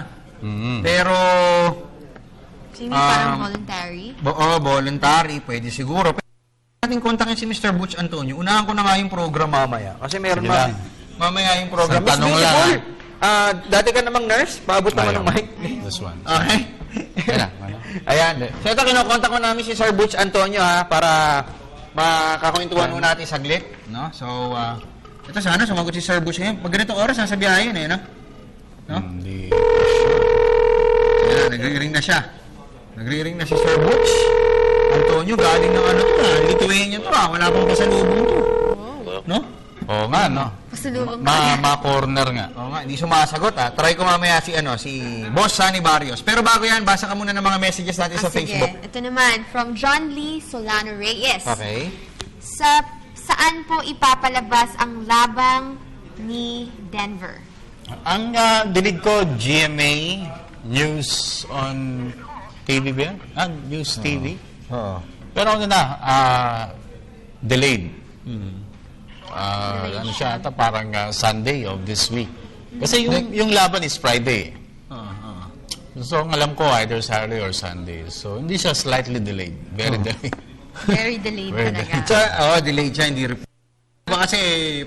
Pero, So, parang voluntary? voluntary, pwede siguro. Pero natin kontakin si Mr. Butch Antonio. Unahan ko na nga yung program mamaya. Kasi meron mamaya yung program. Isang tanong Miss lang, Beautiful, dati ka namang nurse, paabot naman ng mic. This one. Okay? Ayan. So ito, kinokontak ko namin si Sir Butch Antonio para makakwentuhan mo natin saglit. No? So, ito sana sumagot si Sir Butch ngayon. Pag ganitong oras, nasa biyahe na no? Hindi. Ayan, nagre-ring na siya. Nagre-ring na si Sir Butch Antonio, galing ng Lithuania to wala pang pasalubong to. No? Oo nga, no? Pasalubong Ma-corner nga. Oo nga, hindi sumasagot Try ko mamaya si Boss Sunny Barrios. Pero bago yan, basa ka muna ng mga messages natin sa Facebook. Sige. Ito naman, from John Lee Solano Reyes. Okay. Saan po ipapalabas ang labang ni Denver? Ang dinig ko, GMA, News on TV ba yan? News TV. Pero ano na, delayed. Ano siya ata, parang Sunday of this week. Kasi yung laban is Friday. So, ang alam ko, either Saturday or Sunday. So, hindi siya slightly delayed. Very delayed. Very delayed Very talaga. Delayed siya, hindi report. Iba kasi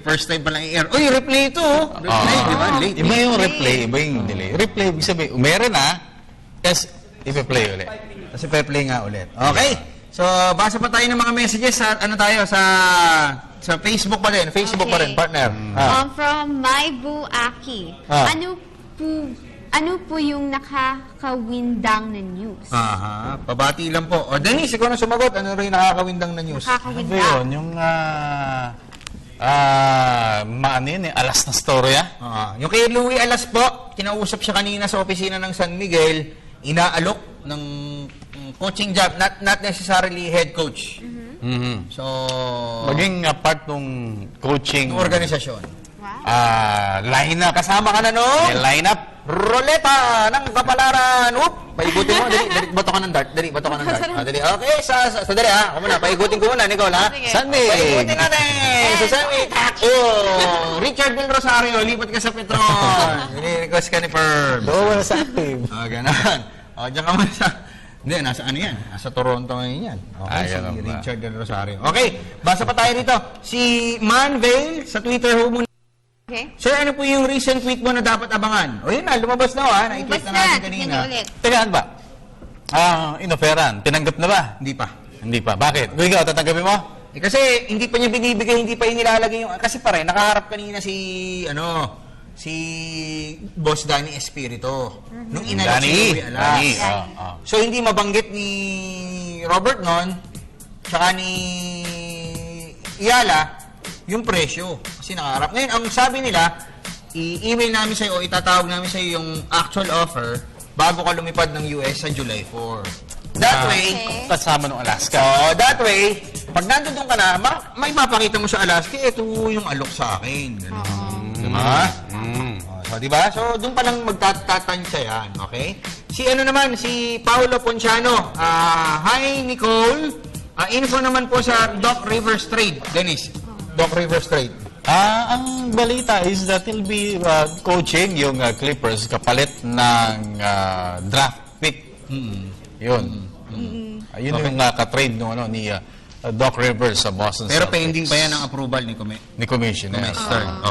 first time pa lang i-air. Uy, replay ito. Replay, di ba? Late. Iba yung replay, iba yung delay. Replay, ibig sabihin, meron na, tapos ipe-play ulit. Kasi pe-play nga ulit. Okay. So, basa pa tayo ng mga messages sa ano tayo sa Facebook pa rin. Facebook pa rin, partner. From My Boo Aki. Ano po yung nakakawindang na news? Aha, pabati lang po. O, Dennis, ikaw na sumagot. Ano rin nakakawindang na news? Nakakawindang. Ano yun? Yung, alas na storya? Yung kay Louie Alas po, kinausap siya kanina sa opisina ng San Miguel, inaalok ng coaching job, not necessarily head coach. So, maging part ng coaching organisasyon. Lineup. Kasama ka na no? May lineup. Roleta ng kapalaran. Oop! Paikutin mo. Dali, bato ka ng dart. Dali, bato ka ng dart. Dali. Okay, dali ha. Ako muna, paikutin ko muna, Nicole ha. Sunday. Paikutin natin. Sa Sunday. Richard Del Rosario, lipat ka sa Petron. Request ka ni Perb. Wala sa active. Ganon. Diyan ka muna sa... Hindi, nasa ano yan? Nasa Toronto ngayon yan. Okay, si Richard Del Rosario. Okay, basa pa tayo rito. Si Man Vale sa Twitter ho muna. Okay. Sir, ano po yung recent tweet mo na dapat abangan? O yun na, lumabas na ha. Na-tweet na natin kanina. Teka, ba? Inoferan. Tinanggap na ba? Hindi pa. Hindi pa. Bakit? Kung ikaw, tatanggapin mo? Kasi hindi pa niya binibigay, hindi pa inilalagay yung... Kasi pare, nakaharap kanina si Boss Danny Espirito. Nung inalok si Louie Alas. So, hindi mabanggit ni Robert noon, saka ni Iyala, yung presyo. Kasi nakaharap. Ngayon, ang sabi nila, i-email namin sa'yo o itatawag namin sa'yo yung actual offer bago ka lumipad ng US sa July 4. That way, kasama ng Alaska. That way, pag nandun ka na, may mapakita mo sa Alaska, ito yung alok sa akin. Ganun. Diba? So, diba? So, doon pa lang magtatansya yan. Okay? Si Paolo Ponciano. Hi, Nicole. Info naman po sa Doc Rivers Trade. Dennis, Doc Rivers Trade. Ang balita is that he'll be coaching yung Clippers kapalit ng draft pick. Yun. Yun yung ka-trade ni Doc Rivers sa Boston Pero Celtics. pending pa yan ang approval ni Commissioner.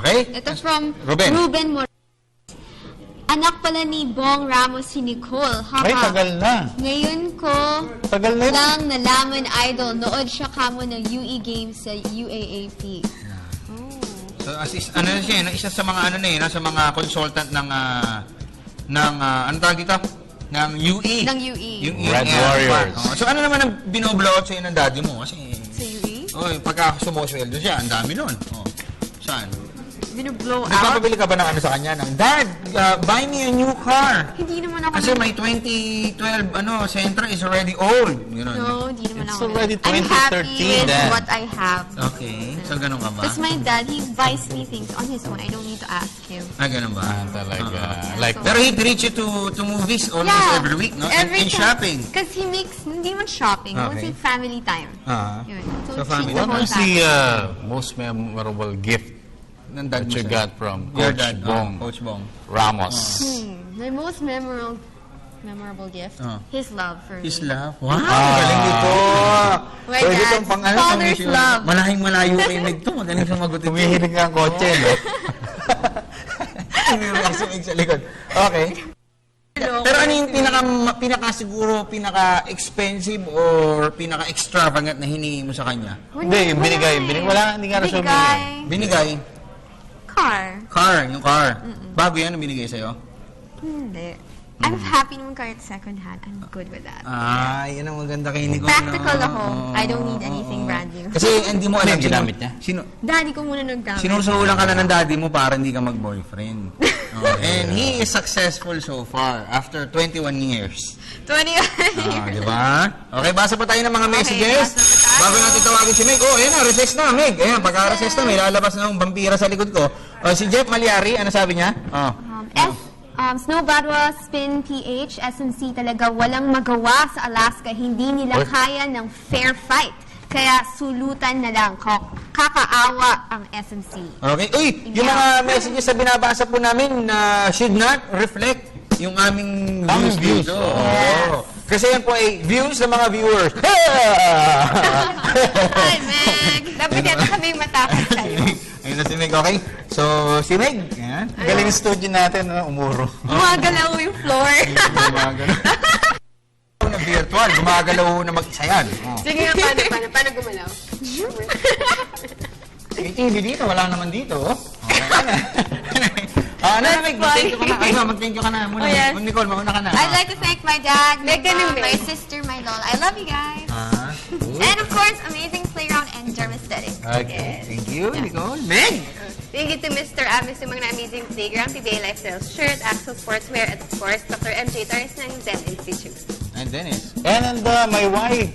Okay? Ito from Ruben Morales. Anak pala ni Bong Ramos si Nicole. Ay, tagal na. Ngayon ko lang nalaman, idol. Nood siya kamo ng UE Games sa UAAP. So, isa sa mga nasa mga consultant ng ano tawag dito? Ng UE. Ng UE. Yung Red Warriors. So, ano naman ang binoblow out sa'yo ng daddy mo? Kasi, Sa UE? pagka sumusweldo siya, ang dami nun. Saan? Binoblow out? Nagpapabili ka ba ng ano sa kanya? Dad, buy me a new car. Hindi naman ako. Kasi my 2012 Sentra is already old. No, hindi naman It's ako. already I'm happy 2013 with what I have. Okay. So, ganun ka ba? Because my dad, he buys me things on his own. I don't need to ask him. Ganun ba? Talaga. Pero he treats you to movies almost every week, no? Every And time. shopping. Because he makes, hindi man shopping. Okay. Mostly family time. Yun. So, family treats the What whole was time. the most memorable gift that you got from your Coach dad, Bong Coach Bong Ramos? My most memorable gift, his love for me. His love? Wow! Galing dito! My Pwede dad's itong father's love. Malahing malayo kay Meg to. Magaling sa magutin. Humihilig nga ang kotse, no? Humihilig sa likod. Okay. Pero ano yung pinaka-expensive or pinaka-extravagant na hiningi mo sa kanya? Hindi, yung binigay. Hindi nga naso Binigay? Car. Yung car. Bago yan ang binigay sa'yo? Hindi. I'm happy naman kahit second hand. I'm good with that. Yan ang maganda kay Nicole. Practical ako. I don't need anything brand new. Kasi hindi mo alam ginamit niya? Daddy ko muna naggamit. Sinusulang ka na ng daddy mo para hindi ka mag-boyfriend. And he is successful so far after 21 years. 21 Di ba? Okay, basa pa tayo ng mga messages. Bago natin tawagin si Meg. Ayan na, recess na, Meg. Ayan, pagka-recess na, may lalabas na ng vampira sa likod ko. Si Jeff Malyari, ano sabi niya? Snow Badwa, Spin PH, SMC talaga walang magawa sa Alaska. Hindi nila kaya ng fair fight. Kaya sulutan na lang. Kakaawa ang SMC. Okay. Uy, yung mga messages na binabasa po namin should not reflect yung aming views. Yes. Kasi yan po ay views ng mga viewers. Hi, Meg! Dapat yata kami matapos sa'yo. Ayun na si Meg, okay? So, si Meg, yan. Galing yung studio natin, no? Umuro. Gumagalaw yung floor. Gumagalaw. Na virtual, gumagalaw na mag-isa yan. Oh. Sige nga, paano gumalaw? May TV dito, wala naman dito. Oh. Okay. Meg, mag-thank you ka na. Ayun, mag-thank you ka na. Muna, Nicole, mauna ka na. I'd like to thank my dad, my Meg, mom, my sister, my lola. I love you guys. And of course, Amazing Playground and Dermaesthetic. Okay, thank you, Nicole. Meg! Thank you to Mr. Amis yung mga amazing playground, PBA Lifestyle Shirt, Axel Sportswear, at of course, Dr. MJ Torres ng Zen Institute. And Dennis. And my wife,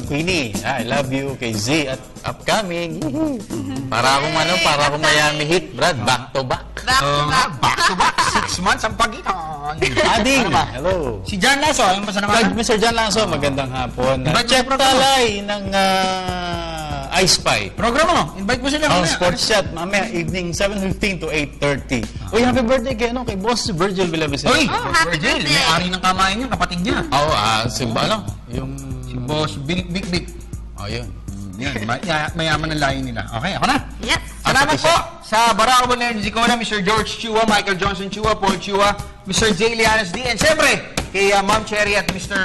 Queenie. I love you kay Z at upcoming. Para akong Miami Heat, Brad. Back to back. Back to back. 6 months ang pagitan. Ading. Hello. Si John Lasso, yung pasanamatan. Mr. John Lasso, magandang hapon. Chef Talay ng I Spy. Programa, invite mo sila. Sports Chat, mamaya evening 7:15 to 8:30. Uy, happy birthday kay Boss Virgil Villaviceno. Uy, happy birthday. May-ari ng kamayan niya, kapatid niya. Oo, si Boss Big. Oh, yun. Yan, mayaman ang layo nila. Okay, ako na. Yes. Salamat po sa Barako Energy Cola, Mr. George Chua, Michael Johnson Chua, Paul Chua, Mr. J. Lianas D, and siyempre, kay Ma'am Cherry at Mr.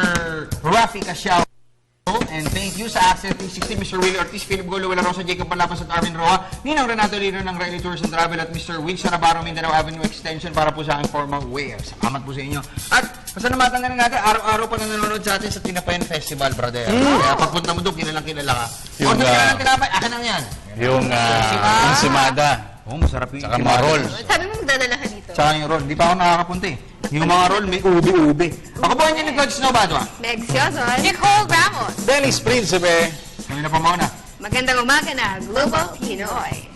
Rafi Casiao. And thank you sa Access 360, Mr. Willie Ortiz, Philip Golo, Willa Rosa, Jacob Palapas at Arvin Roa, Ninang Renato Lino ng Riley Tours and Travel at Mr. Will Sarabaro, Mindanao Avenue Extension para po sa aking formal wear. Salamat po sa inyo. At pasalamatan na rin natin, araw-araw pa nanonood sa atin sa Tinapayan Festival, brother. Kaya pagpunta mo doon, kilalang ka. Order ka ng tinapay, akin lang yan. Yung ensimada. Oh, masarap yun. Tsaka marol. Sabi mo magdadala ka dito. Tsaka yung roll. Di pa ako nakakapunta eh. Yung mga roll, may ube-ube. Ako po ang Nicole Snowbado. Meg Sioson. Nicole Ramos. Dennis Principe. Kami na pa mauna. Magandang umaga na, Global Pinoy.